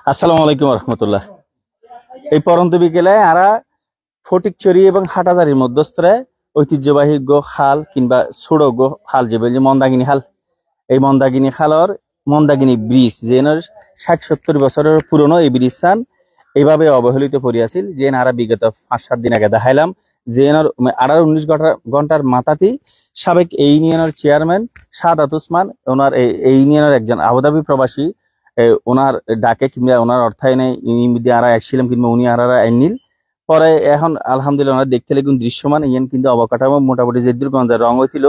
আসসালামু আলাইকুম রহমতুল্লাহ। এই পরন্ত বিকেলে আরা ফটিকছড়ি এবং হাটাজারির মধ্যস্থরে ঐতিহ্যবাহী গো খাল কিংবা ছোট গো খাল যে বলি মন্দাগিনী খাল, এই মন্দাগিনী খালর মন্দাগিনী ব্রিজ যেন ৬০-৭০ বছরের পুরনো এই ব্রিজ সান এইভাবে অবহেলিত পড়িয়াছিল। যে আরা বিগত ৫-৭ দিন আগে দেখাইলাম যে ১৮-১৯ ঘন্টার মাথাতেই সাবেক এই ইউনিয়নের চেয়ারম্যান সাদাত উসমান ওনার এই ইউনিয়নের একজন আবুধাবি প্রবাসী ওনার ডাকে কিংবা ওনার অর্থায়নে ইমিদি আরা একছিলাম কিংবা উনি আরা আইনিল পরে এখন আলহামদুলিল্লাহ ওনারা দেখতে লাগুন দৃশ্যমান ইয়েন কিন্তু অবকাঠামো মোটামুটি যে দুর্গন্ধের রং হইছিল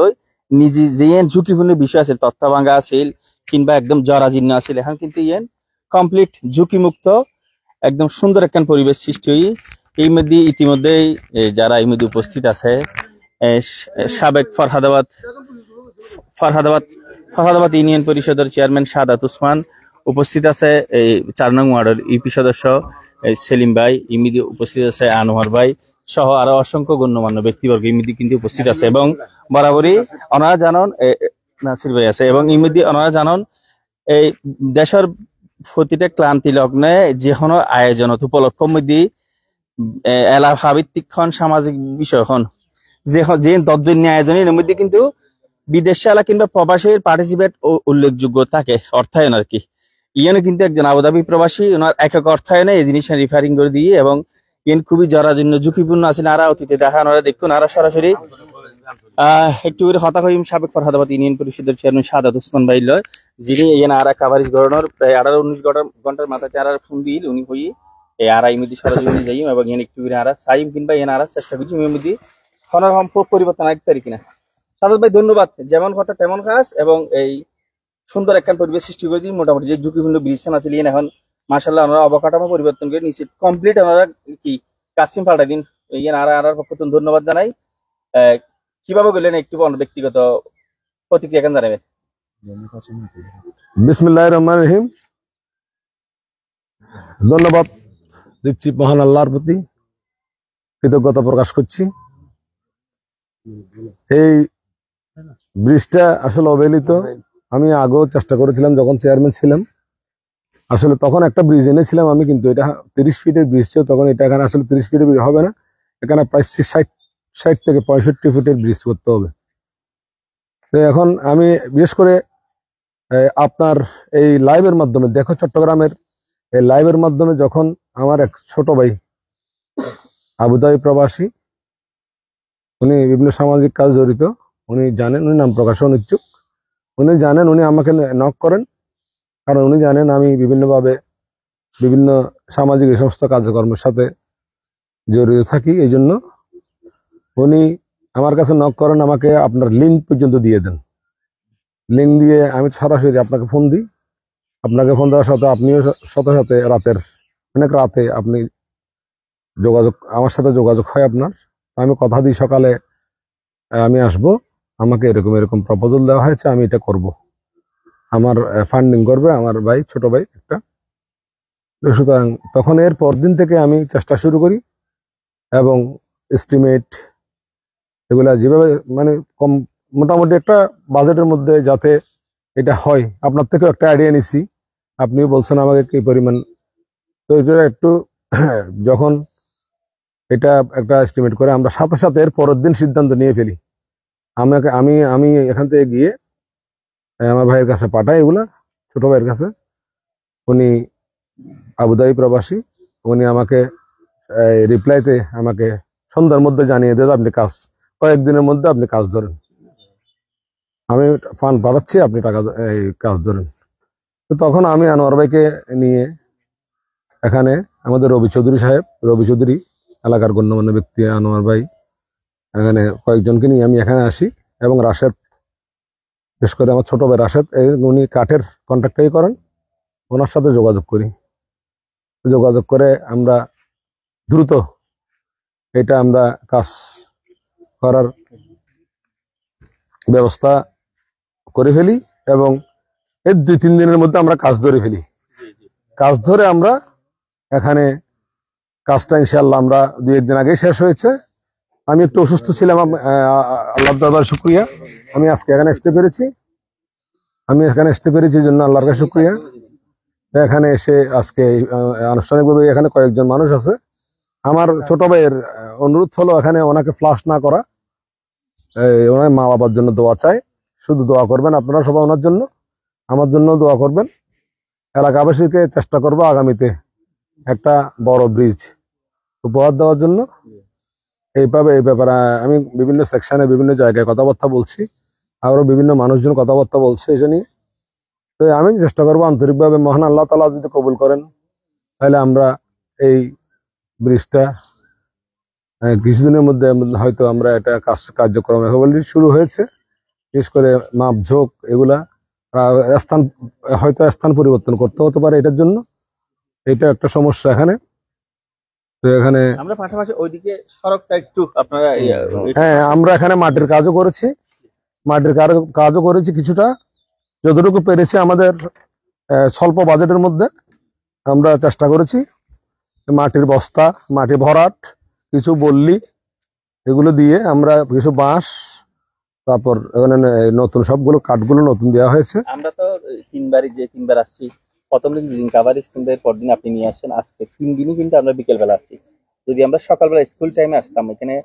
নিজে যে ঝুঁকিপূর্ণ বিষয় আছে তথ্য ভাঙ্গা আছিল কিংবা একদম জরাজীর্ণ আছিল এখন কিন্তু ইয়েন কমপ্লিট ঝুঁকিমুক্ত একদম সুন্দর একখান পরিবেশ সৃষ্টি হই এই মধ্যে ইতিমধ্যেই যারা এই মধ্যে উপস্থিত আছে সাবেক ফরহাদাবাদ ইউনিয়ন পরিষদের চেয়ারম্যান সাদাত উসমান উপস্থিত আছে, এই ৪ নং ওয়ার্ডের ইউপি সদস্য সেলিম ভাই, ইমিদি উপস্থিত আছে আনোয়ার ভাই সহ আরো অসংখ্য গণ্যমান্য ব্যক্তিবর্গ ইমিদি কিন্তু উপস্থিত আছে এবং বরাবরই ওনারা জানান নাসির ভাই আছে এবং ইমিদি ওনারা জানান এই দেশের প্রতিটা ক্লান্তি লগ্নে যে কোনো আয়োজন উপলক্ষ মধ্যে এলাকা ভিত্তিক সামাজিক বিষয় যে দশজন্য আয়োজনের মধ্যে কিন্তু বিদেশে এলা কিংবা প্রবাসীর পার্টিসিপেট উল্লেখযোগ্য থাকে অর্থায়ন আর কি। ইয়ানো কিন্তু একজন আবুধাবি প্রবাসী ওনার একক অর্থায়নে এই জিনিসটা রিফারিং করে দিয়ে এবং ইন খুবই জরাজীর্ণ ঝুঁকিপূর্ণ আছেন আরা অতীতে দেখা ওনারা দেখুন আরা সরাসরি একটু করে হতা হইম সাবেক ফরহাদাবাদ ইউনিয়ন পরিষদের চেয়ারম্যান সাদাত উসমান ভাই লয় যিনি এখানে আরা কাভারেজ ধরনের প্রায় ১৮-১৯ ঘন্টার মাথাতে আরা ফোন দিল উনি হই এই আরা ইমিদি সরাসরি যাইম এবং এখানে একটু করে আরা সাইম কিংবা এখানে আরা চেষ্টা করছি ইমিদি খনার পরিবর্তন আনতে পারি কিনা। সাদাত ভাই ধন্যবাদ, যেমন কথা তেমন কাজ এবং এই সুন্দর একখান পরিবেশ সৃষ্টি করে দিন। মোটামুটি যে ঝুঁকিপূর্ণ ব্রিজ আছে এখন মার্শাল্লাহ ওনারা অবকাঠামো পরিবর্তন করে নিশ্চিত কমপ্লিট ওনারা কি কাসিম পাল্টা দিন আর পক্ষ থেকে ধন্যবাদ জানাই। কিভাবে গেলেন একটু ব্যক্তিগত প্রতিক্রিয়া কেন জানাবেন? বিসমিল্লাহির রহমানির রহিম। ধন্যবাদ দিচ্ছি মহান আল্লাহর প্রতি, কৃতজ্ঞতা প্রকাশ করছি। এই ব্রিজটা আসলে অবহেলিত। আমি আগেও চেষ্টা করেছিলাম যখন চেয়ারম্যান ছিলাম, আসলে তখন একটা ব্রিজ এনেছিলাম আমি, কিন্তু এটা 30 ফিটের ব্রিজ ছিল তখন। এটা এখানে আসলে 30 ফিটের ব্রিজ হবে না, এখানে প্রায় 60 থেকে 65 ফুটের ব্রিজ করতে হবে। তো এখন আমি বিশেষ করে আপনার এই লাইভের মাধ্যমে দেখো চট্টগ্রামের এই লাইভের মাধ্যমে যখন আমার এক ছোট ভাই আবুধাবি প্রবাসী, উনি বিভিন্ন সামাজিক কাজ জড়িত, উনি জানেন, উনি নাম প্রকাশে অনিচ্ছুক, উনি জানেন, উনি আমাকে নক করেন কারণ উনি জানেন আমি বিভিন্নভাবে বিভিন্ন সামাজিক এই সমস্ত কার্যক্রমের সাথে জড়িত থাকি। এই জন্য উনি আমার কাছে নক করেন, আমাকে আপনার লিঙ্ক পর্যন্ত দিয়ে দেন। লিঙ্ক দিয়ে আমি সরাসরি আপনাকে ফোন দিই। আপনাকে ফোন দেওয়ার সাথে আপনিও সাথে সাথে অনেক রাতে আপনি আমার সাথে যোগাযোগ হয় আপনার। আমি কথা দিই সকালে আমি আসব, আমাকে এরকম এরকম প্রপোজাল দেওয়া হয়েছে, আমি এটা করব, আমার ফান্ডিং করবে আমার ভাই, ছোট ভাই একটা। সুতরাং তখন এর পরদিন থেকে আমি চেষ্টা শুরু করি এবং এস্টিমেট এগুলা যেভাবে মানে মোটামুটি একটা বাজেটের মধ্যে যাতে এটা হয়। আপনার থেকেও একটা আইডিয়া নিছি, আপনিও বলছেন আমাকে কি পরিমাণ, তো এটা একটু যখন এটা একটা এস্টিমেট করে আমরা সাথে সাথে এর পরের দিন সিদ্ধান্ত নিয়ে ফেলি। আমি এখান থেকে গিয়ে আমার ভাইয়ের কাছে পাঠাই এগুলা, ছোট ভাইয়ের কাছে। উনি আবুধাবি প্রবাসী, উনি আমাকে রিপ্লাইতে আমাকে সন্ধ্যার মধ্যে জানিয়ে দেন আপনি কয়েকদিনের মধ্যে আপনি কাজ ধরেন, আমি ফান্ড পাঠাচ্ছি, আপনি কাজ ধরেন। তো তখন আমি আনোয়ার ভাইকে নিয়ে এখানে আমাদের রবি চৌধুরী এলাকার গণ্যমান্য ব্যক্তি আনোয়ার ভাই, এখানে কয়েকজনকে নিয়ে আমি এখানে আসি এবং রাশেদ, বিশেষ করে আমার ছোট ভাই রাশেদ, উনি কাঠের কন্ট্রাক্টই করেন, ওনার সাথে যোগাযোগ করি। যোগাযোগ করে আমরা দ্রুত এটা আমরা কাজ করার ব্যবস্থা করে ফেলি এবং এর 2-3 দিনের মধ্যে আমরা কাজ ধরে ফেলি। কাজ ধরে আমরা এখানে কাজটা ইনশাআল্লাহ আমরা 2-1 দিন আগে শেষ হয়েছে। আমি একটু অসুস্থ ছিলাম, আল্লাহর দরবারে শুকরিয়া আমি আজকে এখানে আসতে পেরেছি। জন্য আল্লাহর কাছে শুকরিয়া। এখানে এসে আজকে আনুষ্ঠানিকভাবে এখানে কয়েকজন মানুষ আছে। আমার ছোট ভাইয়ের অনুরোধ হলো এখানে ওনাকে ফ্লাশ না করা, ওনার মা বাবার জন্য দোয়া চাই, শুধু দোয়া করবেন আপনারা সবাই ওনার জন্য, আমার জন্য দোয়া করবেন। এলাকাবাসীকে চেষ্টা করবো আগামীতে একটা বড় ব্রিজ উপহার দেওয়ার জন্য। এই ব্যাপারে আমি বিভিন্ন সেকশনে বিভিন্ন জায়গায় কথাবার্তা বলছি, আরো বিভিন্ন মানুষজন কথাবার্তা বলছে এটা নিয়ে। তো আমি চেষ্টা করবো আন্তরিকভাবে, মহান আল্লাহ তাআলা যদি কবুল করেন তাহলে আমরা এই ব্রিজটা কিছুদিনের মধ্যে হয়তো আমরা এটা কার্যক্রম অলরেডি শুরু হয়েছে। বিশেষ করে মাপঝোঁক এগুলা স্থান পরিবর্তন করতে হতে পারে, এটার জন্য এটা একটা সমস্যা এখানে। তো এখানে আমরা পাশাপাশি ওইদিকে সড়কটা একটু আপনারা হ্যাঁ, আমরা এখানে মাটির কাজও করেছি কিছুটা, যতটুকু পেরেছি আমাদের স্বল্প বাজেটের মধ্যে আমরা চেষ্টা করেছি। মাটির বস্তা, মাটি ভরাট, কিছু বল্লি, এগুলো দিয়ে আমরা কিছু বাঁশ, তারপর এখানে নতুন সবগুলো কাঠগুলো নতুন দেওয়া হয়েছে। আমরা তো তিনবার আসছি, প্রথম দিন কাভারেজ কিন্তু পরদিন আপনি নিয়ে আসছেন, আজকে 3 দিনই কিন্তু আমরা বিকেল বেলা আসছি। যদি আমরা সকালবেলা স্কুল টাইমে আসতাম, এখানে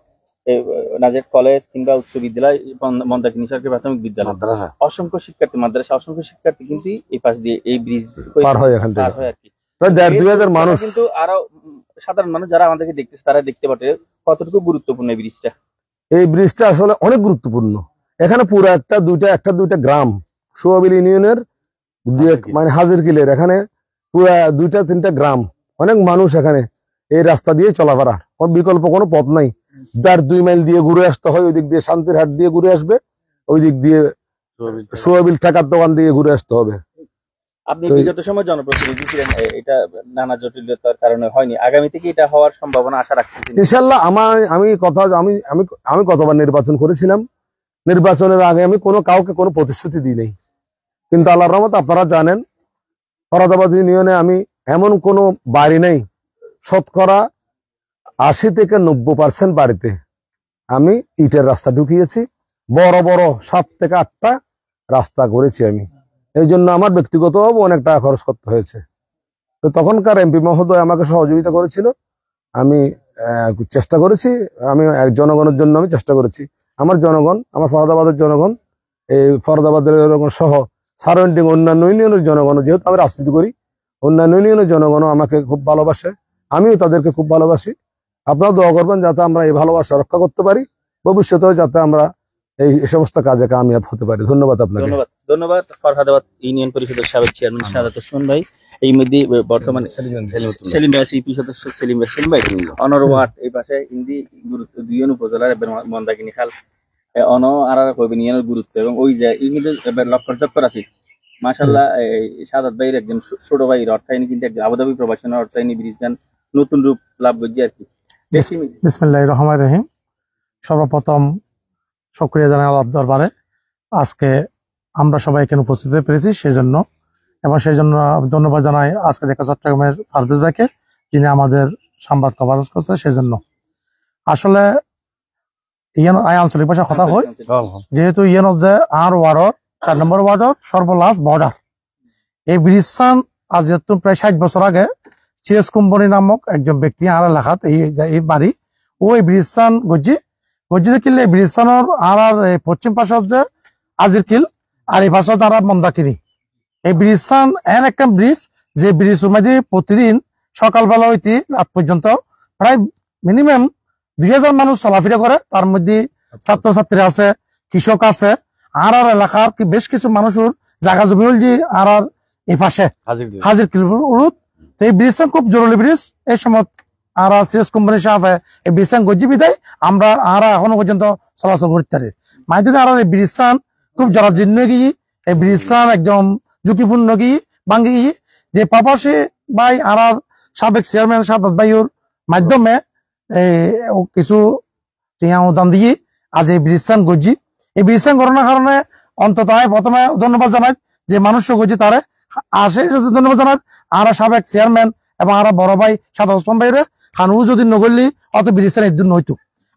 নাজের কলেজ কিংবা উচ্চ বিদ্যালয়, মন্দাকিনী সরকারি প্রাথমিক বিদ্যালয়, অসংখ্য শিক্ষার্থী, মাদ্রাসা অসংখ্য শিক্ষার্থী কিন্তু এই পাশ দিয়ে এই ব্রিজ পার হয় এখান থেকে আর কি। প্রায় 1,500 মানুষ। কিন্তু আরো সাধারণ মানুষ যারা আমাদেরকে দেখতেছে তারা দেখতে পারে কতটুকু গুরুত্বপূর্ণ এই ব্রিজটা। এই ব্রিজটা আসলে অনেক গুরুত্বপূর্ণ। এখানে পুরো একটা দুইটা গ্রাম, সোয়াবিল ইউনিয়নের মানে হাজিরকিলের এখানে পুরো 2-3টা গ্রাম, অনেক মানুষ এখানে এই রাস্তা দিয়ে চলাফেরা, বিকল্প কোনো পথ নাই। 2 মাইল দিয়ে ঘুরে আসতে হয়, ওই দিক দিয়ে শান্তির হাট দিয়ে ঘুরে আসবে, ওই দিক দিয়ে সোয়াবিল টাকার দোকান দিয়ে ঘুরে আসতে হবে। আপনি বিগত সময় জনপ্রতিনিধি ছিলেন, এটা নানা জটিলতার কারণে হয়নি, আগামী থেকে এটা হওয়ার সম্ভাবনা আশা রাখতেছেন ইনশাল্লাহ? আমি কতবার নির্বাচন করেছিলাম, নির্বাচনের আগে আমি কাউকে কোনো প্রতিশ্রুতি দিই নাই, কিন্তু আল্লাহর রহমত আপনারা জানেন ফরাদাবাদ ইউনিয়নে আমি এমন কোনো বাড়ি নেই, শতকরা 80 থেকে 90% বাড়িতে আমি ইটের রাস্তা ঢুকিয়েছি, বড় বড় 7 থেকে 8টা রাস্তা করেছি আমি। এই জন্য আমার ব্যক্তিগতভাবে অনেক টাকা খরচ করতে হয়েছে। তো তখনকার এমপি মহোদয় আমাকে সহযোগিতা করেছিল, আমি চেষ্টা করেছি, আমি জনগণের জন্য আমি চেষ্টা করেছি। আমার জনগণ, আমার ফরাদাবাদের জনগণ, এই ফরাদাবাদের সহ সারাউন্ডিং অন্যান্য ইউনিয়নের জনগণ, যেহেতু আমি রাজনীতি করি, অন্যান্য ইউনিয়নের জনগণও আমাকে খুব ভালোবাসে, আমিও তাদেরকে খুব ভালোবাসি। আপনারা দোয়া করবেন যাতে আমরা এই ভালোবাসা রক্ষা করতে পারি, ভবিষ্যতেও যাতে আমরা এই সমস্ত কাজে কামিয়াব হতে পারি। ধন্যবাদ আপনাকে। ধন্যবাদ। ফরহাদাবাদ ইউনিয়ন পরিষদের সাবেক চেয়ারম্যান সাদাত ওসমান ভাই, এই মধ্যে বর্তমানে সেলিম ভাই সিপি সদস্য সেলিম ভাই অনরওয়াট এই পাশে হিন্দি গুরুত্ব দুইজন উপজেলার মন্দাকিনী খাল অন আর কইবেন ইয়ানের গুরুত্ব, এবং ওই যে এই মধ্যে লক্ষ্য আছে মাশাআল্লাহ। সাদাত ভাইয়ের একজন ছোট ভাইয়ের অর্থায়নী কিন্তু একজন আবুধাবি প্রবাসনের অর্থায়নী ব্রিজদান নতুন রূপ লাভ করছে আর কি। বিসমিল্লাহির রহমানির রহিম। সর্বপ্রথম শুকরিয়া জানাই আল্লাহর দরবারে, আজকে আমরা সবাই এখানে উপস্থিত হতে পেরেছি সেজন্য, এবং সেই জন্য ধন্যবাদ জানাই আজকে দেখা চট্টগ্রামের ফারবিজ ভাইকে, যিনি আমাদের সংবাদ কভারেজ করছে সেজন্য। আসলে ইয়ান আঞ্চলিক ভাষা কথা হয়, যেহেতু ইয়ান হচ্ছে আর ওয়ার্ডর 4 নম্বর ওয়ার্ডর সর্বলাস্ট বর্ডার। এই ব্রিজখান আজ প্রায় 60 বছর আগে সিএস কোম্পানি নামক একজন ব্যক্তি আর এলাকাত এই বাড়ি, ওই ব্রিজখান গজ্জি কিনলে এই ব্রিজখানোর আর পশ্চিম পাশে হচ্ছে আজির কিল, আর এই পাশে তারা মন্দাকিনী। এই ব্রিজখান এন একটা ব্রিজ, যে ব্রিজ মধ্যে প্রতিদিন সকালবেলা হইতে রাত পর্যন্ত প্রায় মিনিমাম 2000 মানুষ চলাফেরা করে, তার মধ্যে ছাত্রছাত্রী আছে, কৃষক আছে, আর এলাকার বেশ কিছু মানুষের জায়গা জমি হল যে আর এই পাশে হাজির কিল রুট। তো এই ব্রিজখান খুব জরুরি ব্রিজ। এই সময় আর সিএস কোম্পানির সাথে এই ব্রিজখান গজ্জি বিদায় আমরা আর এখনো পর্যন্ত চলাচল করতে পারি। মাইতে আর এই ব্রিজখান খুব জরাজীর্ণ গিয়ে, এই ব্রিজখান একদম ঝুঁকিপূর্ণ গিয়ে ভাঙ্গি গিয়ে, যে প্রবাসী ভাই আর সাবেক চেয়ারম্যান সাদাত ভাইয়ের মাধ্যমে কিছু অনুদান দিয়ে আজ এই ব্রিজখান গজ্জি। এই ব্রিজখান করানোর কারণে অন্তত প্রথমে ধন্যবাদ জানাই যে মানুষ গজ্জি তারে আসে, ধন্যবাদ জানাই আর সাবেক চেয়ারম্যান এবং আর বড় ভাই সাদাত ওসমান ভাইরে, খানু যদি নগরলি অত ব্রিজখান একদিন হইতো।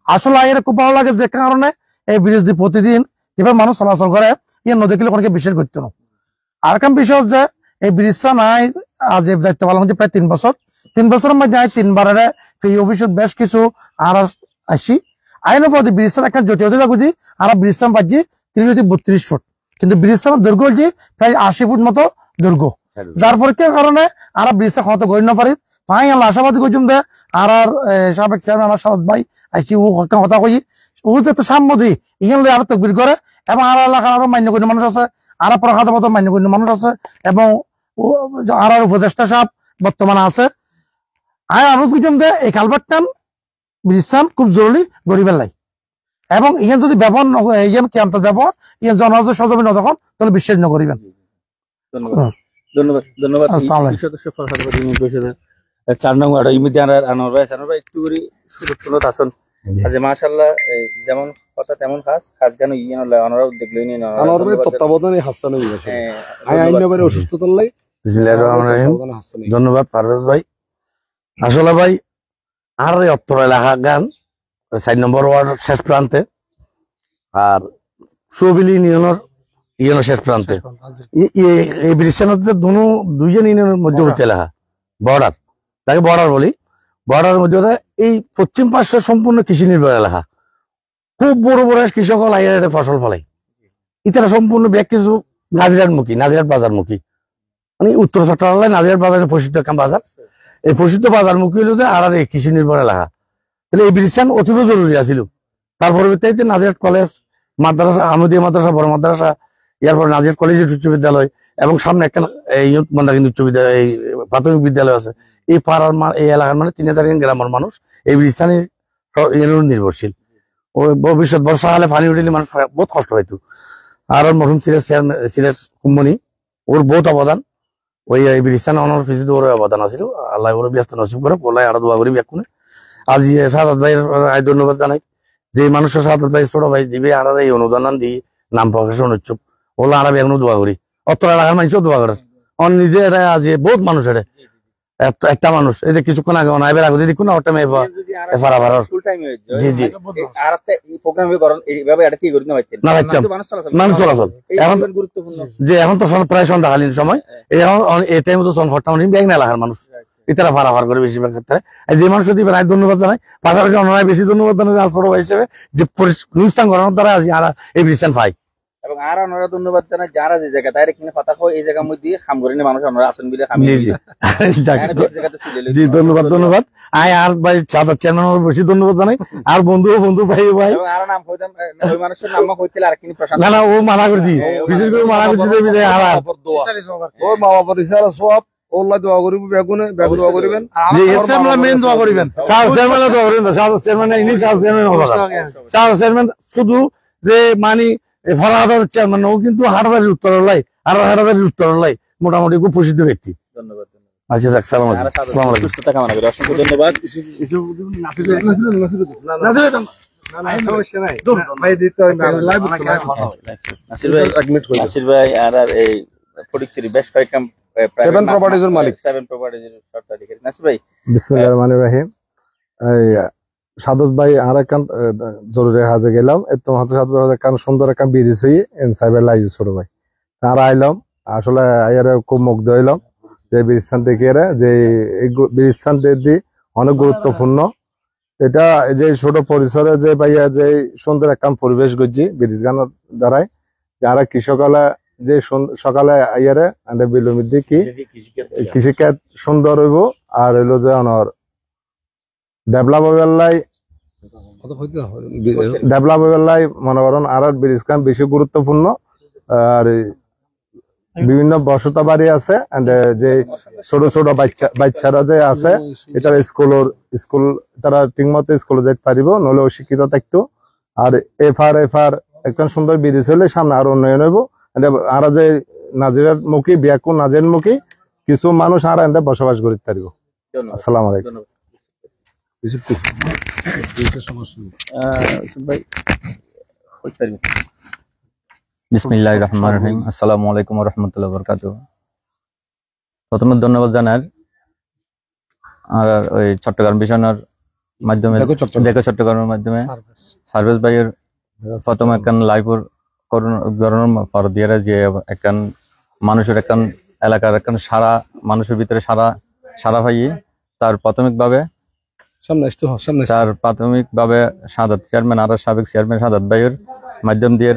আসলে এর খুব ভালো লাগে যে কারণে এই ব্রিজ দিয়ে প্রতিদিন যেভাবে মানুষ চলাচল করে, ইয়ে নদী কিলো অনেকে বিশ্বাস করতো না। আর একটা বিষয় হচ্ছে এই ব্রিজটা নাই আজ এই দায়িত্ব পালন করছে প্রায় 3 বছরের মধ্যে আই 3বারে এই অফিসত বেশ কিছু আর আসি আইনের পথে ব্রিজটা একটা জটিলতা যাগুজি আর ব্রিজটা বাজি 30-32 ফুট কিন্তু ব্রিজটার দৈর্ঘ্য হচ্ছে প্রায় 80 ফুট মতো দৈর্ঘ্য যার পরীক্ষার কারণে আর ব্রিজটা হয়তো গড়ি না পারি তাই আল্লাহ আশাবাদী করছুন দে আর সাবেক চেয়ারম্যান আমার সাদ ভাই আইসি ও কথা কই ও যে একটা সাম্মতি ইহান আরো তকবির করে এবং আর এলাকার আরো মান্যগণ্য মানুষ আছে আর প্রখাত মতো মান্যগণ্য মানুষ আছে এবং আর উপদেষ্টা সাহেব বর্তমানে আছে আর আরো দুজন দে এই কালভারটান ব্রিজটান খুব জরুরি গরিবের লাই এবং ইহান যদি ব্যবহার ইহান ক্যাম্পের ব্যবহার ইহান জনসাধারণ সজীব না তখন তাহলে বিশ্বাস না করিবেন। ধন্যবাদ ধন্যবাদ ধন্যবাদ। আসসালামু আলাইকুম। সদস্য ফরহাদ বাদী ইউনিয়ন পরিষদের 4 নং ওয়ার্ড ইমিদি আনোয়ার ভাই একটু করে সুরক্ষিত আছেন আজ মাশাআল্লাহ যেমন কথা তেমন কাজ কেন ইয়ে অনারাও দেখলো নিয়ে আনোয়ার ভাই তত্ত্বাবধানে হাসান হয়ে গেছে আইনবারে অসুস্থতার লাই। বিসমিল্লাহির রহমানির রহিম। ধন্যবাদ পারভেজ ভাই। আসলে ভাই আর এই অত্তর এলাকা গান 4 নম্বর ওয়ার্ড শেষ প্রান্তে আর সুবিলি ইউনিয়নের শেষ প্রান্তে এই ব্রিজের মধ্যে দুইজন ইউনিয়নের মধ্যবর্তী এলাকা বর্ডার, তাকে বর্ডার বলি। বর্ডারের মধ্যে এই পশ্চিম পার্শ্ব সম্পূর্ণ কৃষি নির্ভর এলাকা, খুব বড় বড় কৃষক ফসল ফলাই ইতারা সম্পূর্ণ ব্যাগ কিছু নাজিরাট বাজারমুখী মানে উত্তর চট্টগ্রাম নাজিরাট বাজার প্রসিদ্ধ একটা বাজার। এই প্রসিদ্ধ বাজারমুখী হলো যে আর এই কৃষি নির্ভর এলাকা, তাহলে এই ব্রিজটা অতীব জরুরি আছিল। তার পরবর্তীতে নাজিরাট কলেজ, মাদ্রাসা, আহমদিয়া মাদ্রাসা, বড় মাদ্রাসা, এরপর নাজিরাট কলেজ উচ্চ বিদ্যালয় এবং সামনে একটা উচ্চ বিদ্যালয়, এই প্রাথমিক বিদ্যালয় আছে। এই পাড়ার এই এলাকার মানে 3000 গ্রামের মানুষ এই ব্রিজটানের নির্ভরশীল। ও ভবিষ্যৎ বর্ষাকালে পানি উঠিলে মানুষ বহুত কষ্ট হইতো। আর মরহুম সিলেট কুম্বনি ওর বহুত অবদান, ওই ব্রিজটা অনার ফিজিতে ওর অবদান আছিল। আল্লাহ ওর ব্যস্ত নসিব করে বলাই আরো দোয়া করি ব্যাকুনে। আজ সাদাত ভাইয়ের ধন্যবাদ জানাই যে মানুষের সাদাত ভাই ছোট ভাই দিবে আর এই অনুদান দিয়ে নাম প্রকাশে অনুচ্ছুক ওলা আর এখনো দোয়া করি। অত এলাকার মানুষও দোয়া করে অন নিজে এটা আজ বহুত মানুষ এটা একটা মানুষ এই যে কিছুক্ষণ আগে অনাইবের আগে দেখুন না ওটা মেয়ে জি জি মানুষ চলাচল এখন যে এখন তো প্রায় সন্ধ্যাকালীন সময় এই টাইমে তো ব্যাগ না এলাকার মানুষ ইতারা ফারাফার করে বেশিরভাগ ক্ষেত্রে যে মানুষ দিবেন ধন্যবাদ জানাই। পাশাপাশি অন্যরা বেশি ধন্যবাদ জানাই হিসেবে যে অনুষ্ঠান করানোর দ্বারা আজ এই ব্রিজটা পাই এবং আর ওনারা ধন্যবাদ জানাই যারা যে জায়গা তাই কিনে কথা কয় এই জায়গার মধ্যে খাম করে মানুষ ওনারা আসেন বিলে খামি জি ধন্যবাদ ধন্যবাদ। আয় আর ভাই চেয়ারম্যান বেশি ধন্যবাদ জানাই আর বন্ধু ভাই ভাই আর নাম কইতাম ওই মানুষের নাম কইতে আর কিনে প্রশাসন না ও মানা করে দি বিশেষ করে মানা করতে দেবি যে আর ও মা বাবার ইশারা সব আল্লাহ দোয়া করিব বেগুনে দোয়া করিবেন জি চেয়ারম্যান মেন দোয়া করিবেন চেয়ারম্যান দোয়া করিবেন চেয়ারম্যান ইনি চেয়ারম্যান শুধু যে মানে ফরাহাদার চেয়ারম্যান ও কিন্তু হাটাদারির উত্তরের লাই আর হাটাদারির উত্তরের লাই মোটামুটি খুব প্রসিদ্ধ ব্যক্তি। ধন্যবাদ। আচ্ছা যাক সালাম আলাইকুম। সুস্থতা কামনা করি, অসংখ্য ধন্যবাদ। নাসির ভাই আর এই ফটিকছড়ি বেশ কয়েকটা 7 প্রপার্টিজের মালিক 7 প্রপার্টিজের স্বত্বাধিকারী নাসির ভাই। বিসমিল্লাহির রহমানির রহিম। সাদত ভাই আর এক জরুরি কাজে গেলাম এতো হাতে সাদত ভাই কারণ সুন্দর একটা ব্রিজ হয়ে সাইবার লাইজ ছোট ভাই আর আইলাম আসলে আইয়ারে খুব মুগ্ধ হইলাম যে ব্রিজস্থান দেখে যে এই ব্রিজস্থান দিয়ে অনেক গুরুত্বপূর্ণ। এটা যে ছোট পরিসরে যে ভাইয়া যে সুন্দর একটা পরিবেশ গড়ছি ব্রিজ গানের দ্বারাই যারা কৃষকালা যে সকালে আইয়ারে বিলুমির দিয়ে কি কৃষিকাজ সুন্দর হইব আর হইলো যে অনর ডেভেলপ হইবার মনে করেন আর ব্রিজ খান বেশি গুরুত্বপূর্ণ। আর বিভিন্ন বসতা বাড়ি আছে যে ছোট ছোট বাচ্চারা যে আছে এটা স্কুল তারা ঠিক মতো স্কুলে যেতে পারিব নলে অশিক্ষিত থাকতো। আর এফার একটা সুন্দর ব্রিজ হলে সামনে আরো উন্নয়ন হইব আর যে নাজিরার মুখী বিয়াকুর নাজির মুখী কিছু মানুষ আর বসবাস করতে পারিব। আসসালামু আলাইকুম। বিসমিল্লাহির রহমানির রহিম। আসসালামু আলাইকুম ওয়া রাহমাতুল্লাহি ওয়া বারাকাতুহু। প্রথমে ধন্যবাদ জানাই আর ওই চট্টগ্রাম ভিশনের মাধ্যমে দেখো চট্টগ্রামের মাধ্যমে সার্ভিস ভাইয়ের প্রথম একখান লাইভ করানোর পর দিয়ে যে একখান মানুষের একখান এলাকার এখন সারা মানুষের ভিতরে সারা ভাই তার প্রাথমিকভাবে সাদাত চেয়ারম্যান আর সাবেক চেয়ারম্যান সাদাত ভাইয়ের মাধ্যম দিয়ে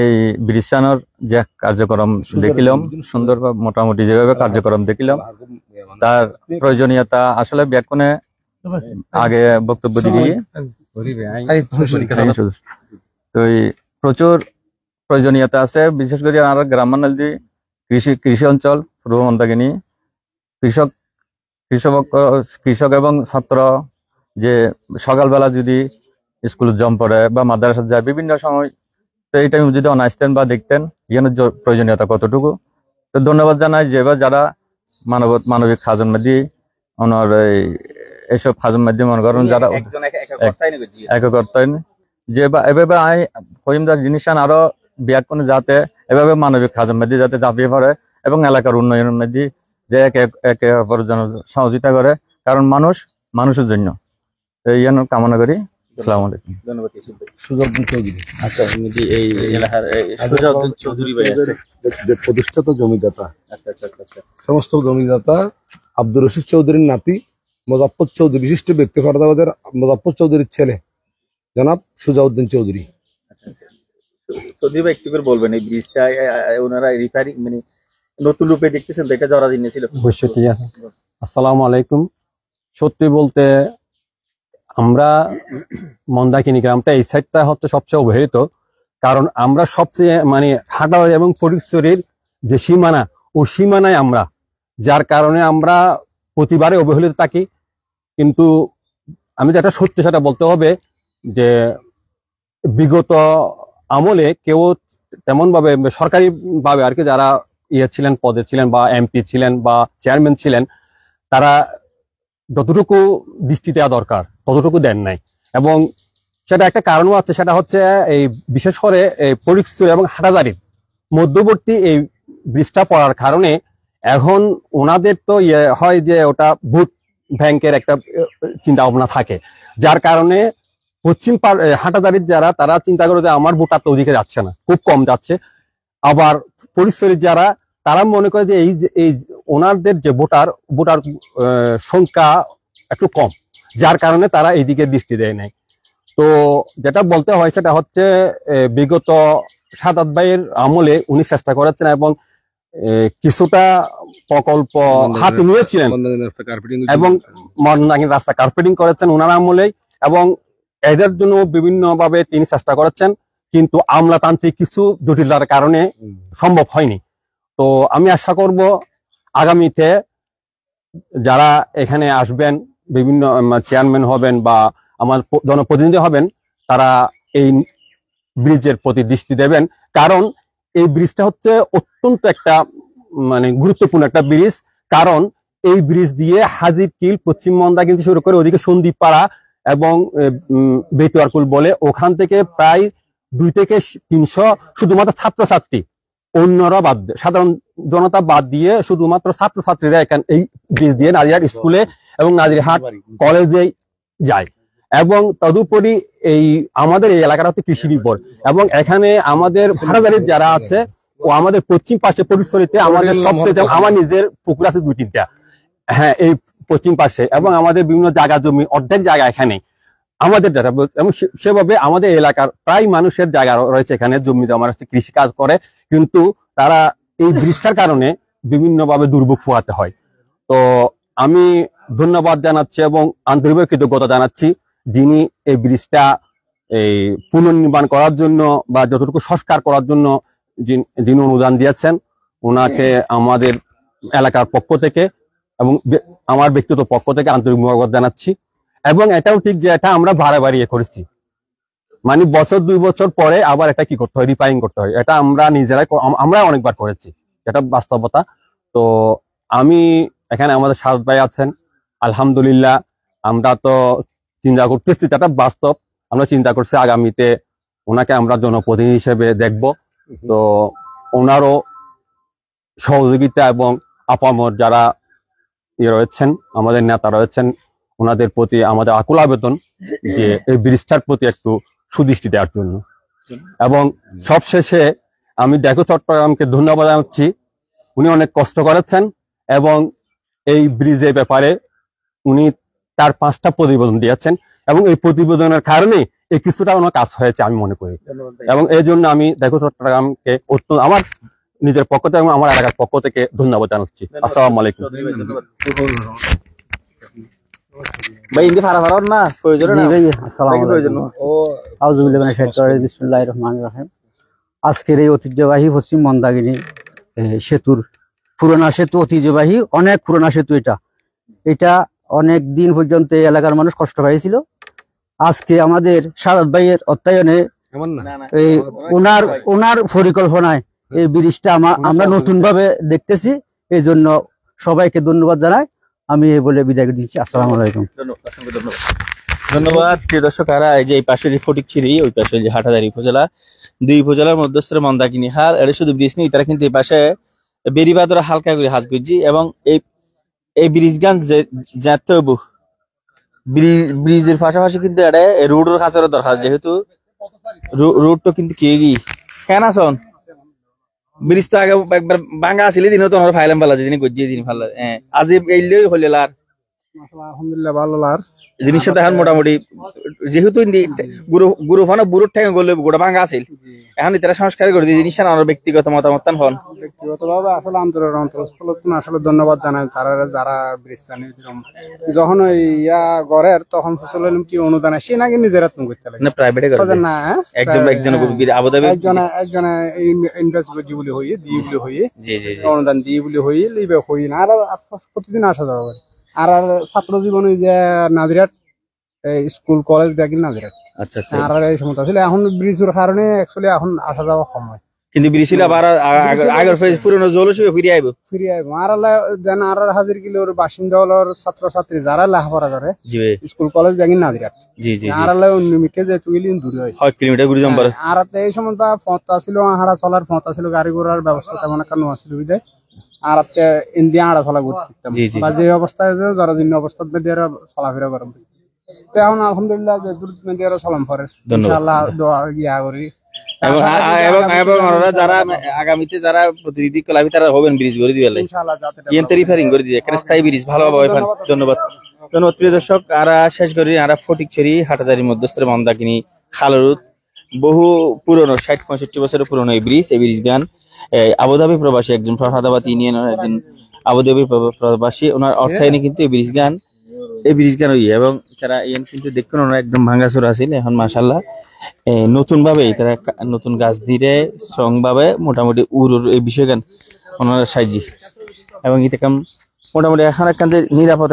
এই ব্রিজ চানোর যে কার্যক্রম দেখিলাম সুন্দর মোটামুটি যেভাবে কার্যক্রম দেখিলাম তার প্রয়োজনীয়তা আসলে ব্যাকুনে আগে বক্তব্য দিয়ে তো প্রচুর প্রয়োজনীয়তা আছে, বিশেষ করে আর গ্রামাঞ্চল দিয়ে কৃষি অঞ্চল পূর্ব মন্দাকিনী কৃষক এবং ছাত্র যে সকালবেলা যদি স্কুলে জম পড়ে বা মাদ্রাসা যায় বিভিন্ন সময়, তো এই টাইম যদি আসতেন বা দেখতেন ইয়ানোর প্রয়োজনীয়তা কতটুকু। তো ধন্যবাদ জানাই যে যারা মানবিক খাজন মাধ্যমে ওনার এইসব খাজন মাধ্যমে মনে করেন যারা এককর্তায় যে এভাবে হইমদার জিনিস আরো ব্যাকুণ যাতে এভাবে মানবিক খাজন মাধ্যমে যাতে ঝাঁপিয়ে পড়ে এবং এলাকার উন্নয়নের মধ্যে যে একে অপরের জন্য সহযোগিতা করে, কারণ মানুষের জন্য ইয়ান কামনা করি। আসসালামু আলাইকুম। ধন্যবাদ সুজউদ্দিন চৌধুরী। আচ্ছা, এই এলাকার সুজউদ্দিন চৌধুরী ভাই আছে প্রতিষ্ঠাতা জমিদাতা। আচ্ছা আচ্ছা আচ্ছা, সমস্ত জমিদাতা আব্দুর রশিদ চৌধুরীর নাতি মুজাফফর চৌধুরী, বিশিষ্ট ব্যক্তি ফরদাবাদের মুজাফফর চৌধুরীর ছেলে জনাব সুজউদ্দিন চৌধুরী। চৌধুরী ভাই একটু করে বলবেন এই ব্রিজটা ওনারা রিপেয়ারিং মানে নতুন রূপে দেখতেছেন তো, এটা জরা দিন ছিল। অবশ্যই, ঠিক আছে। আসসালামু আলাইকুম। সত্যি বলতে আমরা মন্দাকিনী গ্রামটা এই সাইডটা হচ্ছে সবচেয়ে অবহেলিত, কারণ আমরা সবচেয়ে মানে হাটাবাড়ি এবং ফটিকছড়ির যে সীমানা ও সীমানায় আমরা, যার কারণে আমরা প্রতিবারে অবহেলিত থাকি। কিন্তু আমি যেটা সত্যি সেটা বলতে হবে যে বিগত আমলে কেউ তেমন ভাবে সরকারি ভাবে আর কি যারা ছিলেন পদে ছিলেন বা এমপি ছিলেন বা চেয়ারম্যান ছিলেন, তারা যতটুকু দৃষ্টি দেওয়া দরকার ততটুকু দেন নাই। এবং সেটা একটা কারণও আছে, সেটা হচ্ছে এই বিশেষ করে এই ফটিকছড়ি এবং হাটাজারির মধ্যবর্তী এই ব্রিজটা পড়ার কারণে এখন ওনাদের তো হয় যে ওটা ভোট ব্যাংকের একটা চিন্তা ভাবনা থাকে, যার কারণে পশ্চিম হাটাজারির যারা তারা চিন্তা করে যে আমার ভোটার তো ওদিকে যাচ্ছে না, খুব কম যাচ্ছে। আবার ফটিকছড়ির যারা তারা মনে করে যে এই ওনাদের যে ভোটার সংখ্যা একটু কম, যার কারণে তারা এইদিকে দৃষ্টি দেয় নাই। তো যেটা বলতে হয় সেটা হচ্ছে বিগত সাদাত ভাইয়ের আমলে উনি চেষ্টা করেছেন এবং কিছুটা প্রকল্প হাতে নিয়েছিলেন এবং মন্দাকিনী রাস্তা কার্পেটিং করেছেন ওনার আমলেই, এবং এদের জন্য বিভিন্ন ভাবে তিনি চেষ্টা করেছেন, কিন্তু আমলাতান্ত্রিক কিছু জটিলতার কারণে সম্ভব হয়নি। তো আমি আশা করব আগামীতে যারা এখানে আসবেন, বিভিন্ন চেয়ারম্যান হবেন বা আমার জনপ্রতিনিধি হবেন, তারা এই ব্রিজের প্রতি দৃষ্টি দেবেন, কারণ এই ব্রিজটা হচ্ছে অত্যন্ত একটা মানে গুরুত্বপূর্ণ একটা ব্রিজ। কারণ এই ব্রিজ দিয়ে হাজিরকিল, পশ্চিম মন্দাকিনী শুরু করে ওদিকে সন্দীপপাড়া এবং বেতুয়ারকুল বলে ওখান থেকে প্রায় 2 থেকে 300 শুধুমাত্র ছাত্রছাত্রী, অন্যরা বাদ দিয়ে সাধারণ জনতা বাদ দিয়ে শুধুমাত্র ছাত্রছাত্রীরা এখানে এই ব্রিজ দিয়ে নাজিরহাট স্কুলে এবং নাজিরহাট কলেজে যায়। এবং তদুপরি এই আমাদের এই এলাকাটা হচ্ছে কৃষি নির্ভর, এবং এখানে আমাদের হাটাজারির যারা আছে ও আমাদের পশ্চিম পাশে ফটিকছড়িতে আমাদের সবচেয়ে আমার নিজের পুকুর আছে 2-3টা, হ্যাঁ এই পশ্চিম পাশে, এবং আমাদের বিভিন্ন জায়গা জমি অর্ধেক জায়গা এখানে আমাদের যারা, এবং সেভাবে আমাদের এলাকার প্রায় মানুষের জায়গা রয়েছে এখানে জমি জমা রয়েছে, কৃষি কাজ করে, কিন্তু তারা এই ব্রিজটার কারণে বিভিন্নভাবে দুর্ভোগ পোহাতে হয়। তো আমি ধন্যবাদ জানাচ্ছি এবং আন্তরিকভাবে কৃতজ্ঞতা জানাচ্ছি যিনি এই ব্রিজটা এই পুনর্নির্মাণ করার জন্য বা যতটুকু সংস্কার করার জন্য যিনি অনুদান দিয়েছেন, ওনাকে আমাদের এলাকার পক্ষ থেকে এবং আমার ব্যক্তিগত পক্ষ থেকে আন্তরিক মোবারকবাদ জানাচ্ছি। এবং এটাও ঠিক যে এটা আমরা বাড়িয়ে করেছি, মানে বছর 2 বছর পরে আবার এটা কি করতে হয়, রিপেয়ারিং করতে হয়, এটা আমরা নিজেরাই আমরা অনেকবার করেছি, এটা বাস্তবতা। তো আমি এখানে আমাদের সাদাত ভাই আছেন, আলহামদুলিল্লাহ আমরা তো চিন্তা করতেছি, যেটা বাস্তব, আমরা চিন্তা করছি আগামীতে ওনাকে আমরা জনপ্রতিনিধি হিসেবে দেখব। তো ওনারও সহযোগিতা এবং আপামর যারা রয়েছেন, আমাদের নেতা রয়েছেন, ওনাদের প্রতি আমাদের আকুল আবেদন যে এই ব্রিজটার প্রতি একটু সুদৃষ্টি দেওয়ার জন্য। এবং সবশেষে আমি দেখো চট্টগ্রামকে ধন্যবাদ জানাচ্ছি উনি অনেক কষ্ট করেছেন এবং এই ব্রিজের ব্যাপারে উনি তার 5টা প্রতিবেদন দিয়েছেন এবং এই প্রতিবেদনের কারণে এই কিছুটা ওনার কাজ হয়েছে আমি মনে করি। এবং এই জন্য আমি দেখো চট্টগ্রামকে আমার নিজের পক্ষ থেকে এবং আমার এলাকার পক্ষ থেকে ধন্যবাদ জানাচ্ছি। আসসালামু আলাইকুম। ভাই ইন্দি ফারা ফারা না প্রয়োজন না ভাই আসসালামু আলাইকুম ও আউযুবিল্লাহি মিনাশ শাইতানির রাজিম বিসমিল্লাহির রহমানির রহিম। আজকের এই ঐতিহ্যবাহী পশ্চিম মন্দাকিনী সেতুর পুরোনো সেতু, ঐতিহ্যবাহী অনেক পুরোনো সেতু, এটা অনেক দিন পর্যন্ত এই এলাকার মানুষ কষ্ট পাইছিল। আজকে আমাদের সাদাত ভাইয়ের অর্থায়নে এই ওনার পরিকল্পনায় এই ব্রিজটা আমরা নতুন ভাবে দেখতেছি। এই জন্য সবাইকে ধন্যবাদ জানাই। আমি এই বলে বিদায় দিচ্ছি। আসসালামু আলাইকুম। ধন্যবাদ প্রিয় দর্শক। এই যে এই পাশে যে ফটিকছড়ি, ওই পাশে যে হাটাজারি উপজেলা, দুই উপজেলার মধ্যস্থরে মন্দাকিনী হাল, এটা শুধু ব্রিজ নেই, তারা কিন্তু এই পাশে বেরিবাদরা হালকা করে হাজ করছি এবং এই ব্রিজ গান যেতে ব্রিজের পাশাপাশি কিন্তু এটা রোডের কাছের দরকার, যেহেতু রোডটা কিন্তু কে গি কেন আসন ব্রিজ তো আগে একবার ভাঙা আসলে দিনও তো আমার ফাইলাম পালা যেদিন গজিয়ে দিন ফাল্লা আজ এইলেই হলে লার আলহামদুলিল্লাহ ভালো লার জিনিসটা এখন মোটামুটি যেহেতু গুরু ফানো বুড়োর ঠেঙে গেলে গোটা ভাঙা আছিল, এখন তারা সংস্কার করে দিয়ে জিনিসটা আমার ব্যক্তিগত মতামত হন। ব্যক্তিগতভাবে আসলে আন্তর্জাতিক আসলে ধন্যবাদ জানাই তারা যারা ব্রিজ যখন ইয়া গড়ের তখন ফসল কি অনুদান সে নাকি নিজেরা তুমি করতে লাগে না প্রাইভেটে করে না একজন আবুধাবি একজনে ইনভেস্ট করছি বলে হইয়ে দিয়ে বলে হইয়ে অনুদান দিয়ে বলে হইয়ে লিবে হই না আর প্রতিদিন আসা যাওয়া করে। আর ছাত্র জীবনে যে নাজিরাট স্কুল কলেজ দেখি নাজিরাট আচ্ছা আচ্ছা আর এই সময় আসলে এখন ব্রিজের কারণে অ্যাকচুয়ালি এখন আসা যাওয়া কম হয়, কিন্তু ব্রিজ আবার আগের পুরনো জলসুয়ে ফিরে আইব আর দেন আর হাজির কিলোর বাসিন্দা হলোর ছাত্র ছাত্রী যারা লেখাপড়া করে স্কুল কলেজ দেখি নাজিরাট আর অন্যমিকে যে তুই দূরে হয় 6 কিলোমিটার ঘুরে যাম আর এই সময় ফতা ছিল হাঁড়া চলার ফতা ছিল গাড়ি ঘোড়ার ব্যবস্থা তেমন একটা ছিল বুঝে আর ইন্ডিয়া হাঁড়া চলা করতাম বা যে অবস্থায় জরাজীর্ণ অবস্থা চলাফেরা করেন এখন আলহামদুলিল্লাহ চলাম পরে ইনশাআল্লাহ দোয়া ইয়া করি এবং যারা আগামীতে যারা প্রতিনিধি কলাবি তারা হবেন ব্রিজ করে দিবে রিফারিং করে দিয়ে একটা স্থায়ী ব্রিজ ভালোভাবে ধন্যবাদ। ধন্যবাদ প্রিয় দর্শক। আর শেষ করি আর ফটিকছড়ি হাটাজারির মধ্যস্থরে মন্দাকিনী খালরুদ বহু পুরনো 60-65 বছরের পুরনো এই ব্রিজ গান আবুধাবি প্রবাসী একজন ফরহাদাবাদ ইউনিয়নের একজন আবুধাবি প্রবাসী, ওনার অর্থায়নে কিন্তু এই ব্রিজ গান এবং তারা কিন্তু দেখুন ওনারা একদম ভাঙ্গাচোরা আছিল, এখন মাশাআল্লাহ নতুন ভাবে তারা নতুন গাছ দিয়ে স্ট্রং ভাবে মোটামুটি এই বিষয় গান ওনারা সাহায্য এবং এটা মোটামুটি এখন একখান নিরাপদ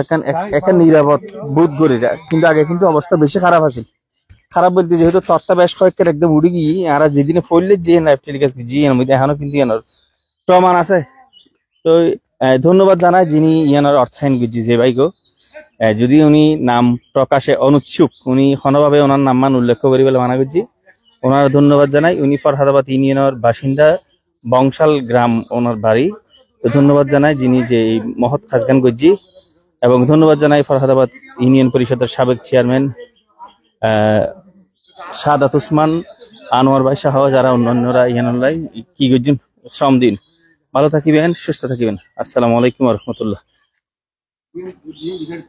একখান নিরাপদ বোধ করে, কিন্তু আগে কিন্তু অবস্থা বেশি খারাপ আছিল। খারাপ বলতে যেহেতু তত্ত্বা বেশ কয়েকটা একদম উড়ে গিয়ে আর যেদিনে ফললে যে লাইফ জিএন মধ্যে এখনো কিন্তু ইয়ানোর প্রমাণ আছে। তো ধন্যবাদ জানাই যিনি ইয়ানোর অর্থায়ন করছি যে ভাইগো, যদি উনি নাম প্রকাশে অনুচ্ছুক, উনি কোনোভাবে ওনার নাম উল্লেখ করি বলে মানা করছি, ওনার ধন্যবাদ জানাই। উনি ফরহাদাবাদ ইউনিয়নের বাসিন্দা, বংশাল গ্রাম ওনার বাড়ি। তো ধন্যবাদ জানাই যিনি যে এই মহৎ খাসগান করছি এবং ধন্যবাদ জানাই ফরহাদাবাদ ইউনিয়ন পরিষদের সাবেক চেয়ারম্যান সাদাত উসমান, আনোয়ার ভাই সহ যারা অন্যান্যরা ইয়ানুল্লাহ কি করছেন শ্রম দিন। ভালো থাকিবেন, সুস্থ থাকিবেন। আসসালামু আলাইকুম ওয়া রাহমাতুল্লাহ।